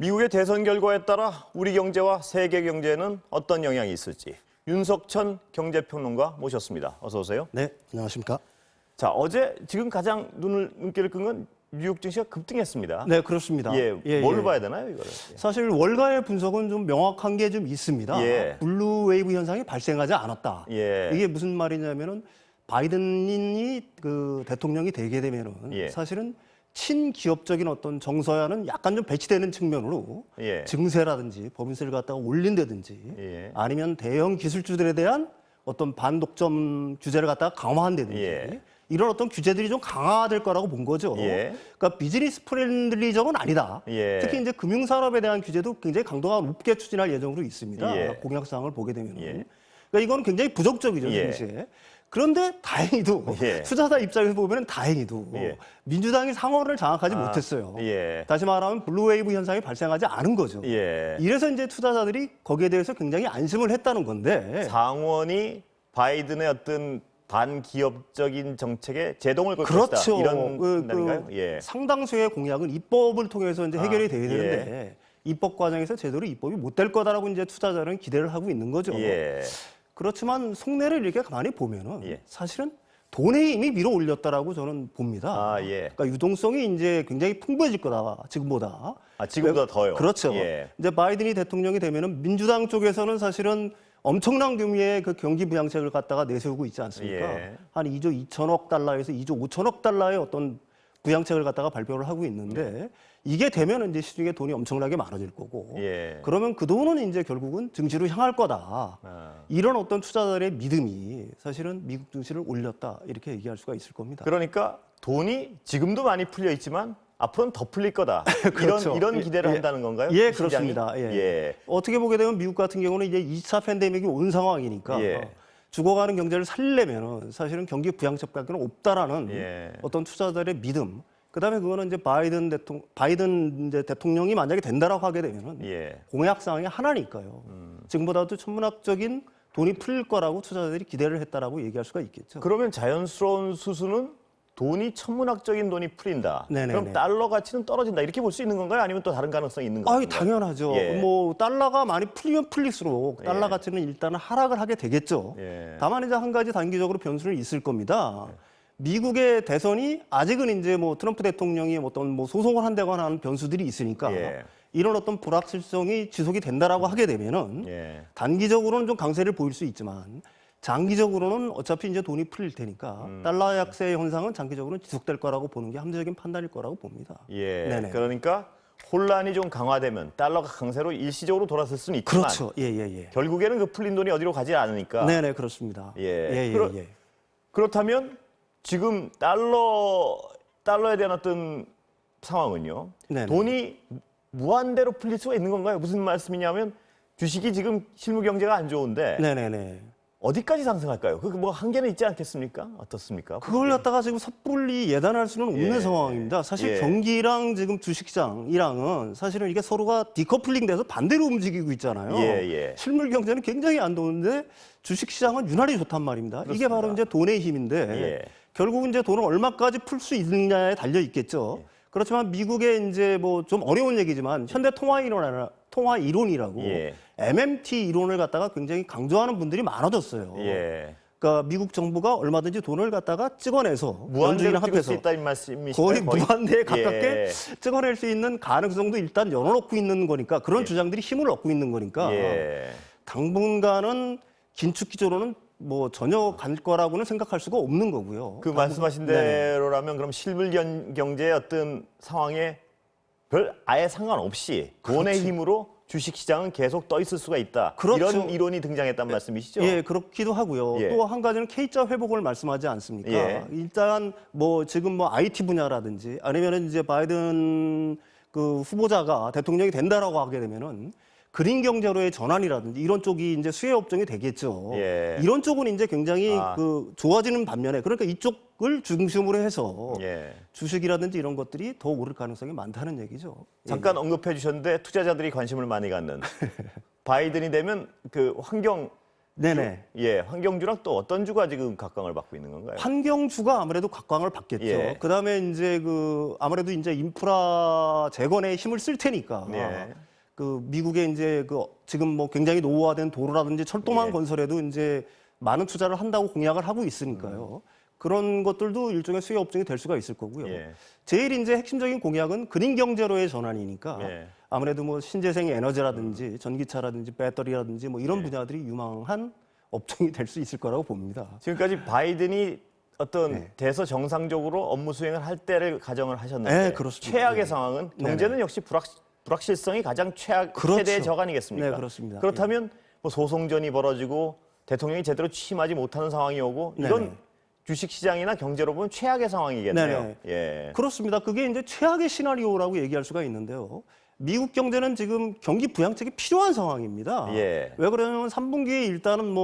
미국의 대선 결과에 따라 우리 경제와 세계 경제에는 어떤 영향이 있을지 윤석천 경제평론가 모셨습니다. 어서 오세요. 네, 안녕하십니까? 자, 어제 지금 가장 눈길을 끈 건 뉴욕 증시가 급등했습니다. 네, 그렇습니다. 뭘로 봐야 되나요, 이거를? 사실 월가의 분석은 좀 명확한 게 좀 있습니다. 예. 블루 웨이브 현상이 발생하지 않았다. 예. 이게 무슨 말이냐면은 바이든이 그 대통령이 되게 되면은 예. 사실은 친기업적인 어떤 정서야는 약간 좀 배치되는 측면으로 예. 증세라든지 법인세를 갖다가 올린다든지 예. 아니면 대형 기술주들에 대한 어떤 반독점 규제를 갖다가 강화한다든지 예. 이런 어떤 규제들이 좀 강화될 거라고 본 거죠. 예. 그러니까 비즈니스 프렌들리적은 아니다. 예. 특히 이제 금융산업에 대한 규제도 굉장히 강도가 높게 추진할 예정으로 있습니다. 예. 공약사항을 보게 되면. 예. 그러니까 이건 굉장히 부정적이죠, 예. 증시에. 그런데 다행히도 예. 투자자 입장에서 보면 다행히도 예. 민주당이 상원을 장악하지 못했어요. 예. 다시 말하면 블루웨이브 현상이 발생하지 않은 거죠. 예. 이래서 이제 투자자들이 거기에 대해서 굉장히 안심을 했다는 건데 상원이 바이든의 어떤 반기업적인 정책에 제동을 걸 그렇죠. 것이다. 이런 판단인가요? 예. 상당수의 공약은 입법을 통해서 이제 해결이 돼야 예. 되는데 입법 과정에서 제대로 입법이 못 될 거다라고 이제 투자자는 기대를 하고 있는 거죠. 예. 그렇지만 속내를 이렇게 가만히 보면은 예. 사실은 돈의 힘이 밀어 올렸다라고 저는 봅니다. 아, 예. 그러니까 유동성이 이제 굉장히 풍부해질 거다 지금보다. 아, 지금보다 더요. 그렇죠. 예. 이제 바이든이 대통령이 되면은 민주당 쪽에서는 사실은 엄청난 규모의 그 경기 부양책을 갖다가 내세우고 있지 않습니까? 예. 한 2조 2천억 달러에서 2조 5천억 달러의 어떤 부양책을 갖다가 발표를 하고 있는데 이게 되면 이제 시중에 돈이 엄청나게 많아질 거고 예. 그러면 그 돈은 이제 결국은 증시로 향할 거다. 아. 이런 어떤 투자자들의 믿음이 사실은 미국 증시를 올렸다 이렇게 얘기할 수가 있을 겁니다. 그러니까 돈이 지금도 많이 풀려 있지만 앞으로는 더 풀릴 거다. 그렇죠. 이런 기대를 예. 한다는 건가요? 예, 그 시장이? 그렇습니다. 예. 예. 어떻게 보게 되면 미국 같은 경우는 이제 2차 팬데믹이 온 상황이니까 예. 죽어가는 경제를 살려면은 사실은 경기 부양책밖에 없다라는 예. 어떤 투자자들의 믿음. 그다음에 그거는 이제 바이든 이제 대통령이 만약에 된다라고 하게 되면은 예. 공약 사항이 하나니까요. 지금보다도 천문학적인 돈이 풀릴 거라고 투자자들이 기대를 했다라고 얘기할 수가 있겠죠. 그러면 자연스러운 수수는 돈이 천문학적인 돈이 풀린다. 네네네. 그럼 달러 가치는 떨어진다. 이렇게 볼 수 있는 건가요? 아니면 또 다른 가능성이 있는 건가요? 당연하죠. 예. 뭐 달러가 많이 풀리면 풀릴수록 달러 예. 가치는 일단은 하락을 하게 되겠죠. 예. 다만 이제 한 가지 단기적으로 변수는 있을 겁니다. 미국의 대선이 아직은 이제 뭐 트럼프 대통령이 어떤 뭐 소송을 한다거나 하는 변수들이 있으니까 예. 이런 어떤 불확실성이 지속이 된다라고 하게 되면은 예. 단기적으로는 좀 강세를 보일 수 있지만 장기적으로는 어차피 이제 돈이 풀릴 테니까 달러 약세 현상은 장기적으로는 지속될 거라고 보는 게 합리적인 판단일 거라고 봅니다. 예. 네네. 그러니까 혼란이 좀 강화되면 달러가 강세로 일시적으로 돌아설 수는 있지만 그렇죠. 예. 결국에는 그 풀린 돈이 어디로 가지 않으니까. 네네 그렇습니다. 예. 예. 그렇다면 지금 달러에 대한 어떤 상황은요. 네네. 돈이 무한대로 풀릴 수가 있는 건가요? 무슨 말씀이냐면 주식이 지금 실무 경제가 안 좋은데 네네네. 어디까지 상승할까요? 그 뭐 한계는 있지 않겠습니까? 어떻습니까? 그걸 갖다가 지금 섣불리 예단할 수는 없는 예. 상황입니다. 사실 예. 경기랑 지금 주식시장이랑은 사실은 이게 서로가 디커플링돼서 반대로 움직이고 있잖아요. 예. 실물 경제는 굉장히 안 좋은데 주식시장은 유난히 좋단 말입니다. 이게 그렇습니다. 바로 이제 돈의 힘인데 예. 결국은 이제 돈을 얼마까지 풀 수 있느냐에 달려 있겠죠. 그렇지만 미국의 이제 뭐 좀 어려운 얘기지만 현대 통화 이론이라고 예. MMT 이론을 갖다가 굉장히 강조하는 분들이 많아졌어요. 예. 그러니까 미국 정부가 얼마든지 돈을 갖다가 찍어내서 무한대로 연준이랑 찍을 수 합해서 있다 이 말씀이시죠? 거의 무한대에 가깝게 예. 찍어낼 수 있는 가능성도 일단 열어놓고 있는 거니까 그런 주장들이 힘을 얻고 있는 거니까 예. 당분간은 긴축 기조로는 뭐 전혀 갈 거라고는 생각할 수가 없는 거고요. 그 말씀하신 대로라면 그럼 실물 경제의 어떤 상황에 아예 상관없이 돈의 힘으로 주식 시장은 계속 떠 있을 수가 있다. 그렇죠. 이런 이론이 등장했단 말씀이시죠? 예, 그렇기도 하고요. 예. 또 한 가지는 K자 회복을 말씀하지 않습니까? 예. 일단 뭐 지금 뭐 IT 분야라든지 아니면은 이제 바이든 그 후보자가 대통령이 된다라고 하게 되면은 그린 경제로의 전환이라든지 이런 쪽이 이제 수혜 업종이 되겠죠. 예. 이런 쪽은 이제 굉장히 아. 그 좋아지는 반면에 그러니까 이쪽을 중심으로 해서 예. 주식이라든지 이런 것들이 더 오를 가능성이 많다는 얘기죠. 잠깐 언급해 주셨는데 투자자들이 관심을 많이 갖는 바이든이 되면 그 환경 네네. 예, 환경주랑 또 어떤 주가 지금 각광을 받고 있는 건가요? 환경주가 아무래도 각광을 받겠죠. 예. 그다음에 이제 아무래도 이제 인프라 재건에 힘을 쓸 테니까 예. 미국의 이제 지금 뭐 굉장히 노후화된 도로라든지 철도망 예. 건설에도 이제 많은 투자를 한다고 공약을 하고 있으니까요. 그런 것들도 일종의 수요 업종이 될 수가 있을 거고요. 예. 제일 이제 핵심적인 공약은 그린 경제로의 전환이니까 예. 아무래도 뭐 신재생 에너지라든지 전기차라든지 배터리라든지 뭐 이런 예. 분야들이 유망한 업종이 될 수 있을 거라고 봅니다. 지금까지 바이든이 어떤 네. 대서 정상적으로 업무 수행을 할 때를 가정을 하셨는데 네, 그렇습니다. 최악의 네. 상황은 네네. 경제는 역시 불확실성이 가장 그렇죠. 최대의 적 아니겠습니까? 네, 그렇습니다. 그렇다면 뭐 소송전이 벌어지고 대통령이 제대로 취임하지 못하는 상황이 오고 이건 네네. 주식시장이나 경제로 보면 최악의 상황이겠네요. 네네. 예. 그렇습니다. 그게 이제 최악의 시나리오라고 얘기할 수가 있는데요. 미국 경제는 지금 경기 부양책이 필요한 상황입니다. 예. 왜 그러냐면 3분기에 일단은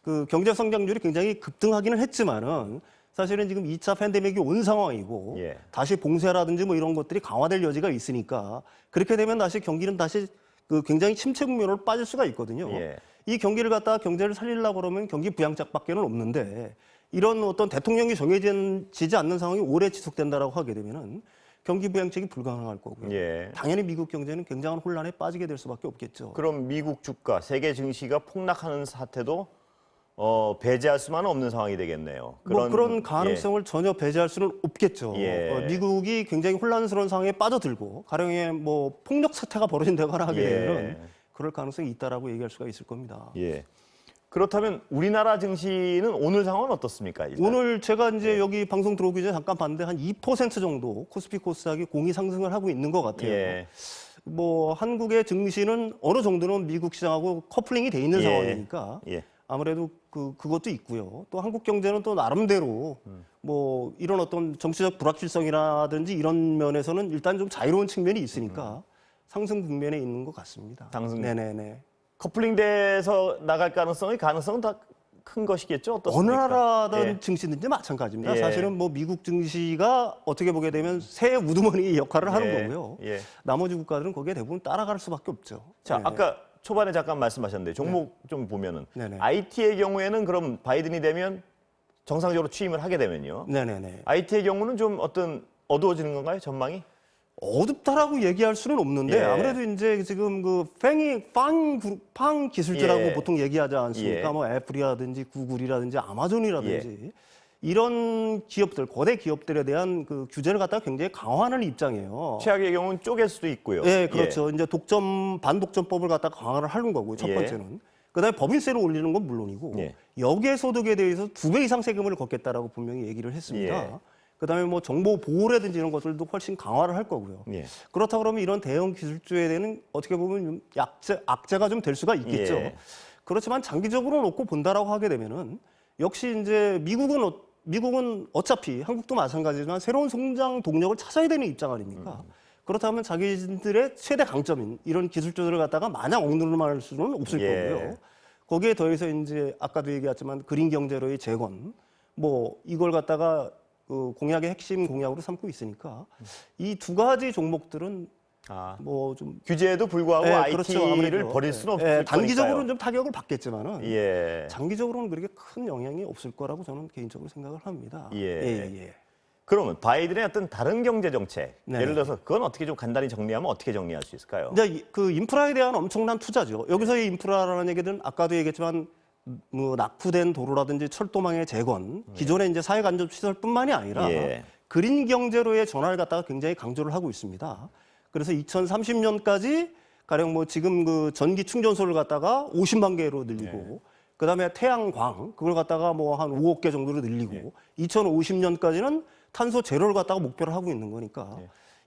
그 경제 성장률이 굉장히 급등하기는 했지만은 사실은 지금 2차 팬데믹이 온 상황이고 예. 다시 봉쇄라든지 뭐 이런 것들이 강화될 여지가 있으니까 그렇게 되면 다시 경기는 다시 굉장히 침체 국면으로 빠질 수가 있거든요. 예. 이 경기를 갖다가 경제를 살리려고 그러면 경기 부양책밖에는 없는데 이런 어떤 대통령이 정해지지 않는 상황이 오래 지속된다라고 하게 되면은 경기 부양책이 불가능할 거고요. 예. 당연히 미국 경제는 굉장한 혼란에 빠지게 될 수밖에 없겠죠. 그럼 미국 주가, 세계 증시가 폭락하는 사태도 배제할 수만은 없는 상황이 되겠네요. 그런 가능성을 전혀 배제할 수는 없겠죠. 예. 미국이 굉장히 혼란스러운 상황에 빠져들고 가령의 뭐 폭력 사태가 벌어진다거나 하게 예. 되면 그럴 가능성이 있다라고 얘기할 수가 있을 겁니다. 예. 그렇다면 우리나라 증시는 오늘 상황은 어떻습니까? 일단? 오늘 제가 이제 여기 방송 들어오기 전에 잠깐 봤는데 한 2% 정도 코스피 코스닥이 공이 상승을 하고 있는 것 같아요. 예. 뭐 한국의 증시는 어느 정도는 미국 시장하고 커플링이 돼 있는 예. 상황이니까 예. 아무래도 그것도 있고요. 또 한국 경제는 또 나름대로 뭐 이런 어떤 정치적 불확실성이라든지 이런 면에서는 일단 좀 자유로운 측면이 있으니까 상승 국면에 있는 것 같습니다. 상승. 네네네. 커플링돼서 나갈 가능성은 다 큰 것이겠죠? 어느 어떻습니까? 나라든 예. 증시든지 마찬가지입니다. 예. 사실은 뭐 미국 증시가 어떻게 보게 되면 새 우두머니 역할을 하는 예. 거고요. 예. 나머지 국가들은 거기에 대부분 따라갈 수밖에 없죠. 자, 네. 아까 초반에 잠깐 말씀하셨는데 종목 좀 보면은 네네. IT의 경우에는 그럼 바이든이 되면 정상적으로 취임을 하게 되면요. 네네네. IT의 경우는 좀 어떤 어두워지는 건가요? 전망이? 어둡다라고 얘기할 수는 없는데 예. 아무래도 이제 지금 팡 기술주라고 예. 보통 얘기하지 않습니까? 예. 뭐 애플이라든지 구글이라든지 아마존이라든지 이런 기업들, 거대 기업들에 대한 규제를 갖다가 굉장히 강화하는 입장이에요. 최악의 경우는 쪼갤 수도 있고요. 예, 그렇죠. 이제 반독점법을 갖다가 강화를 하는 거고요. 첫 예. 번째는. 그다음에 법인세를 올리는 건 물론이고 예. 역외 소득에 대해서 2배 이상 세금을 걷겠다라고 분명히 얘기를 했습니다. 예. 그다음에 뭐 정보 보호라든지 이런 것들도 훨씬 강화를 할 거고요. 예. 그렇다 그러면 이런 대형 기술주에 대한 어떻게 보면 좀 악재가 좀 될 수가 있겠죠. 예. 그렇지만 장기적으로 놓고 본다라고 하게 되면은 역시 이제 미국은 어차피 한국도 마찬가지지만 새로운 성장 동력을 찾아야 되는 입장 아닙니까? 그렇다면 자기들의 최대 강점인 이런 기술주들을 갖다가 마냥 억누르할 수는 없을 예. 거고요. 거기에 더해서 이제 아까도 얘기했지만 그린 경제로의 재건 뭐 이걸 갖다가 공약의 핵심 공약으로 삼고 있으니까 이 두 가지 종목들은 아, 뭐 좀 규제에도 불구하고 그렇죠. IT를 아무래도. 버릴 수는 없을 예, 단기적으로는 거니까요. 좀 타격을 받겠지만은 예. 장기적으로는 그렇게 큰 영향이 없을 거라고 저는 개인적으로 생각을 합니다. 예. 그러면 바이든의 어떤 다른 경제 정책, 네. 예를 들어서 그건 어떻게 좀 간단히 정리하면 어떻게 정리할 수 있을까요? 이제 그 인프라에 대한 엄청난 투자죠. 여기서의 인프라라는 얘기는 아까도 얘기했지만 뭐 낙후된 도로라든지 철도망의 재건, 기존의 이제 사회 간접 시설뿐만이 아니라 예. 그린 경제로의 전환을 갖다가 굉장히 강조를 하고 있습니다. 그래서 2030년까지 가령 뭐 지금 그 전기 충전소를 갖다가 50만 개로 늘리고 그다음에 태양광 그걸 갖다가 뭐 한 5억 개 정도로 늘리고 2050년까지는 탄소 제로를 갖다가 목표를 하고 있는 거니까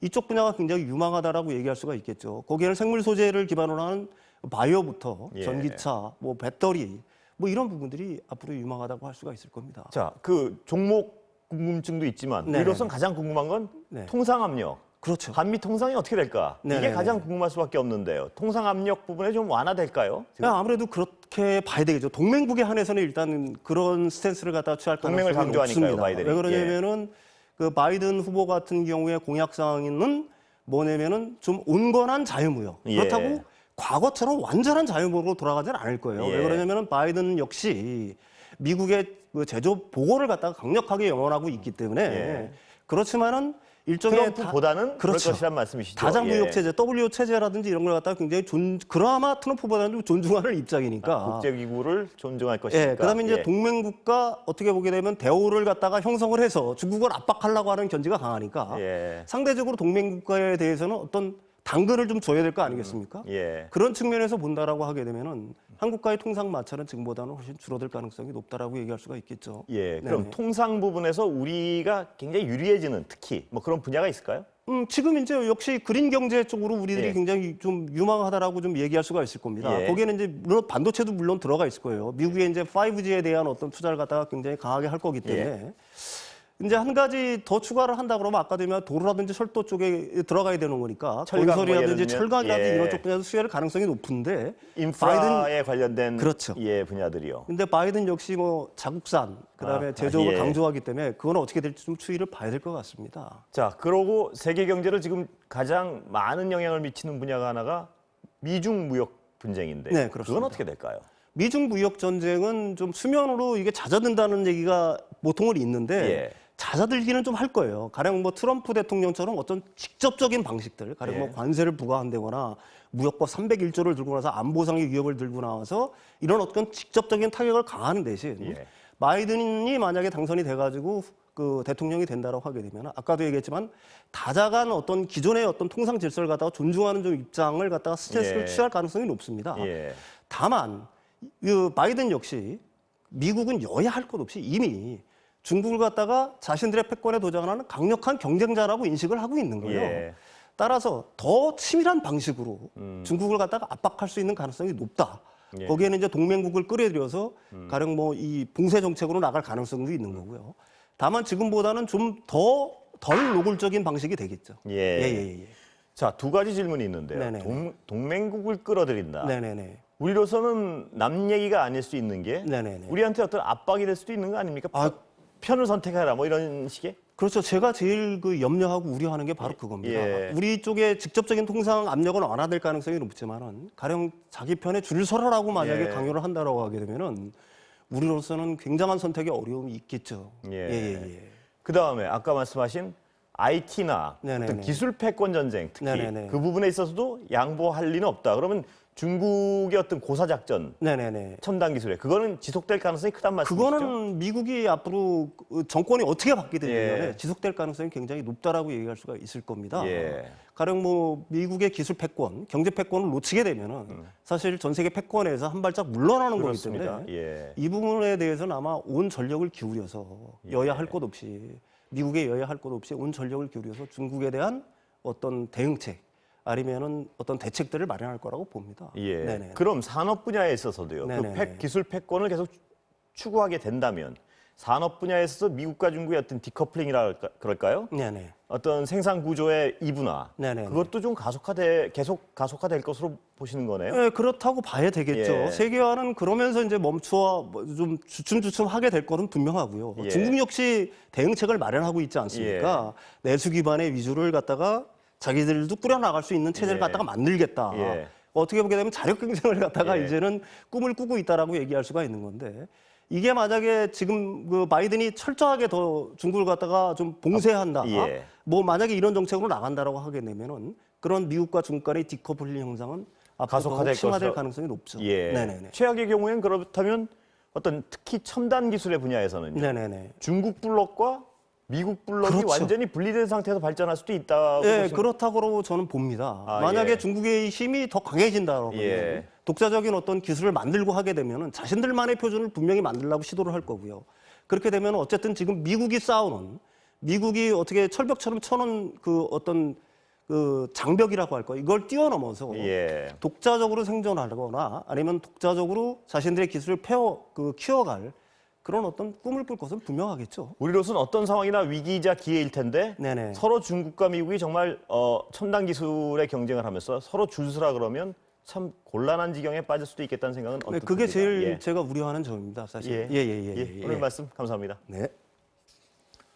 이쪽 분야가 굉장히 유망하다라고 얘기할 수가 있겠죠. 거기에는 생물 소재를 기반으로 하는 바이오부터 예. 전기차, 뭐 배터리 뭐 이런 부분들이 앞으로 유망하다고 할 수가 있을 겁니다. 자, 그 종목 궁금증도 있지만 네네네. 우리로선 가장 궁금한 건 네. 통상 압력. 그렇죠. 한미 통상이 어떻게 될까? 이게 네네네. 가장 궁금할 수밖에 없는데요. 통상 압력 부분에 좀 완화될까요? 지금? 아무래도 그렇게 봐야 되겠죠. 동맹국에 한해서는 일단 그런 스탠스를 갖다 취할 동맹을 가능성이 강조하니까요, 없습니다. 바이든이. 왜 그러냐면은 그 바이든 후보 같은 경우에 공약 사항은 뭐냐면은 좀 온건한 자유무역. 예. 그렇다고 과거처럼 완전한 자유무역으로 돌아가지는 않을 거예요. 예. 왜 그러냐면 바이든 역시 미국의 그 제조 보호를 갖다가 강력하게 영원하고 있기 때문에 예. 그렇지만은 일종의 트럼프보다는 그럴 그렇죠. 것이란 말씀이시죠. 다장무역 예. 체제, WTO 체제라든지 이런 걸 갖다가 굉장히 그나마 트럼프보다는 좀 존중하는 입장이니까. 국제기구를 존중할 것이니까. 예, 그다음에 이제 예. 동맹국가 어떻게 보게 되면 대우를 갖다가 형성을 해서 중국을 압박하려고 하는 견지가 강하니까 예. 상대적으로 동맹국가에 대해서는 어떤 당근을 좀 줘야 될 거 아니겠습니까? 예. 그런 측면에서 본다라고 하게 되면은 한국과의 통상 마찰은 지금보다는 훨씬 줄어들 가능성이 높다라고 얘기할 수가 있겠죠. 예. 그럼 네네. 통상 부분에서 우리가 굉장히 유리해지는 특히 뭐 그런 분야가 있을까요? 지금 이제 역시 그린 경제 쪽으로 우리들이 예. 굉장히 좀 유망하다라고 좀 얘기할 수가 있을 겁니다. 예. 거기에는 이제 물론 반도체도 물론 들어가 있을 거예요. 미국의 이제 5G에 대한 어떤 투자를 갖다가 굉장히 강하게 할 거기 때문에 예. 이제 한 가지 더 추가를 한다 그러면 아까 되면 도로라든지 철도 쪽에 들어가야 되는 거니까 철강 뭐 건설이라든지 예를 들면, 철강이라든지 예. 이런 쪽 분야에서 수혜를 가능성이 높은데 인프라에 관련된 그렇죠. 예, 분야들이요. 근데 바이든 역시 뭐 자국산 그다음에 제조업을 예. 강조하기 때문에 그건 어떻게 될지 좀 추이를 봐야 될 것 같습니다. 자, 그러고 세계 경제를 지금 가장 많은 영향을 미치는 분야가 하나가 미중 무역 분쟁인데 네, 그렇습니다. 그건 어떻게 될까요? 미중 무역 전쟁은 좀 수면으로 이게 잦아든다는 얘기가 보통은 있는데 예. 잦아들기는 좀 할 거예요. 가령 뭐 트럼프 대통령처럼 어떤 직접적인 방식들, 가령 뭐 예. 관세를 부과한다거나 무역법 301조를 들고 나서 안보상의 위협을 들고 나와서 이런 어떤 직접적인 타격을 가하는 대신 예. 바이든이 만약에 당선이 돼가지고 그 대통령이 된다라고 하게 되면 아까도 얘기했지만 다자간 어떤 기존의 어떤 통상 질서를 갖다가 존중하는 좀 입장을 갖다가 스탠스를 예. 취할 가능성이 높습니다. 예. 다만 그 바이든 역시 미국은 여야 할 것 없이 이미 중국을 갖다가 자신들의 패권에 도전하는 강력한 경쟁자라고 인식을 하고 있는 거예요. 예. 따라서 더 치밀한 방식으로 중국을 갖다가 압박할 수 있는 가능성이 높다. 예. 거기에는 이제 동맹국을 끌어들여서 가령 뭐 이 봉쇄 정책으로 나갈 가능성도 있는 거고요. 다만 지금보다는 좀 덜 노골적인 방식이 되겠죠. 예. 예. 자, 두 가지 질문이 있는데요. 네네네. 동맹국을 끌어들인다. 네네네. 우리로서는 남 얘기가 아닐 수 있는 게 네네네. 우리한테 어떤 압박이 될 수도 있는 거 아닙니까? 편을 선택해라 뭐 이런 식의? 그렇죠. 제가 제일 그 염려하고 우려하는 게 바로 그겁니다. 예. 우리 쪽에 직접적인 통상 압력은 완화될 가능성이 높지만은 가령 자기 편에 줄 서라라고 만약에 예. 강요를 한다라고 하게 되면은 우리로서는 굉장한 선택의 어려움이 있겠죠. 예. 그 다음에 아까 말씀하신 IT나 네네네. 어떤 기술 패권 전쟁 특히 네네네. 그 부분에 있어서도 양보할 리는 없다. 그러면 중국의 어떤 고사 작전, 네네네. 첨단 기술에 그거는 지속될 가능성이 크단 말씀이시죠? 그거는 미국이 앞으로 정권이 어떻게 바뀌든 예. 간에 지속될 가능성이 굉장히 높다라고 얘기할 수가 있을 겁니다. 예. 가령 뭐 미국의 기술 패권, 경제 패권을 놓치게 되면은 사실 전 세계 패권에서 한 발짝 물러나는 거기 그렇습니다. 때문에 예. 이 부분에 대해서는 아마 온 전력을 기울여서 여야 할 것 없이 미국의 여야 할 것 없이 온 전력을 기울여서 중국에 대한 어떤 대응책 아니면은 어떤 대책들을 마련할 거라고 봅니다. 예. 네네. 그럼 산업 분야에 있어서도요. 네네네. 기술 패권을 계속 추구하게 된다면 산업 분야에 있어서 미국과 중국의 어떤 디커플링이라 그럴까요? 네네. 어떤 생산 구조의 이분화. 네네네. 그것도 좀 계속 가속화될 것으로 보시는 거네요. 네, 그렇다고 봐야 되겠죠. 예. 세계화는 그러면서 이제 멈추어 좀 주춤주춤하게 될 거는 분명하고요. 예. 중국 역시 대응책을 마련하고 있지 않습니까? 내수 기반의 위주를 갖다가 자기들도 꾸려나갈 수 있는 체제를 예. 갖다가 만들겠다. 예. 어떻게 보게 되면 자력 경쟁을 갖다가 예. 이제는 꿈을 꾸고 있다라고 얘기할 수가 있는 건데 이게 만약에 지금 그 바이든이 철저하게 더 중국을 갖다가 좀 봉쇄한다. 예. 뭐 만약에 이런 정책으로 나간다라고 하게 되면은 그런 미국과 중국 간의 디커플링 형상은 앞으로 가속화될 더 심화될 것으로- 가능성이 높죠. 예. 네네네. 최악의 경우에는 그렇다면 어떤 특히 첨단 기술의 분야에서는 네네네. 중국 블록과 미국 블록이 그렇죠. 완전히 분리된 상태에서 발전할 수도 있다고 예, 보시는- 그렇다고 저는 봅니다. 아, 만약에 예. 중국의 힘이 더 강해진다고 하면 예. 독자적인 어떤 기술을 만들고 하게 되면은 자신들만의 표준을 분명히 만들려고 시도를 할 거고요. 그렇게 되면 어쨌든 지금 미국이 싸우는 미국이 어떻게 철벽처럼 쳐놓은 그 어떤 그 장벽이라고 할까 이걸 뛰어넘어서 예. 독자적으로 생존하거나 아니면 독자적으로 자신들의 기술을 키워갈 그런 어떤 꿈을 꿀 것은 분명하겠죠. 우리로서는 어떤 상황이나 위기이자 기회일 텐데 네네. 서로 중국과 미국이 정말 첨단 기술의 경쟁을 하면서 서로 줄 서라 그러면 참 곤란한 지경에 빠질 수도 있겠다는 생각은 네, 어떻습니까? 그게 제일 예. 제가 우려하는 점입니다, 사실. 예. 오늘 말씀 감사합니다. 네.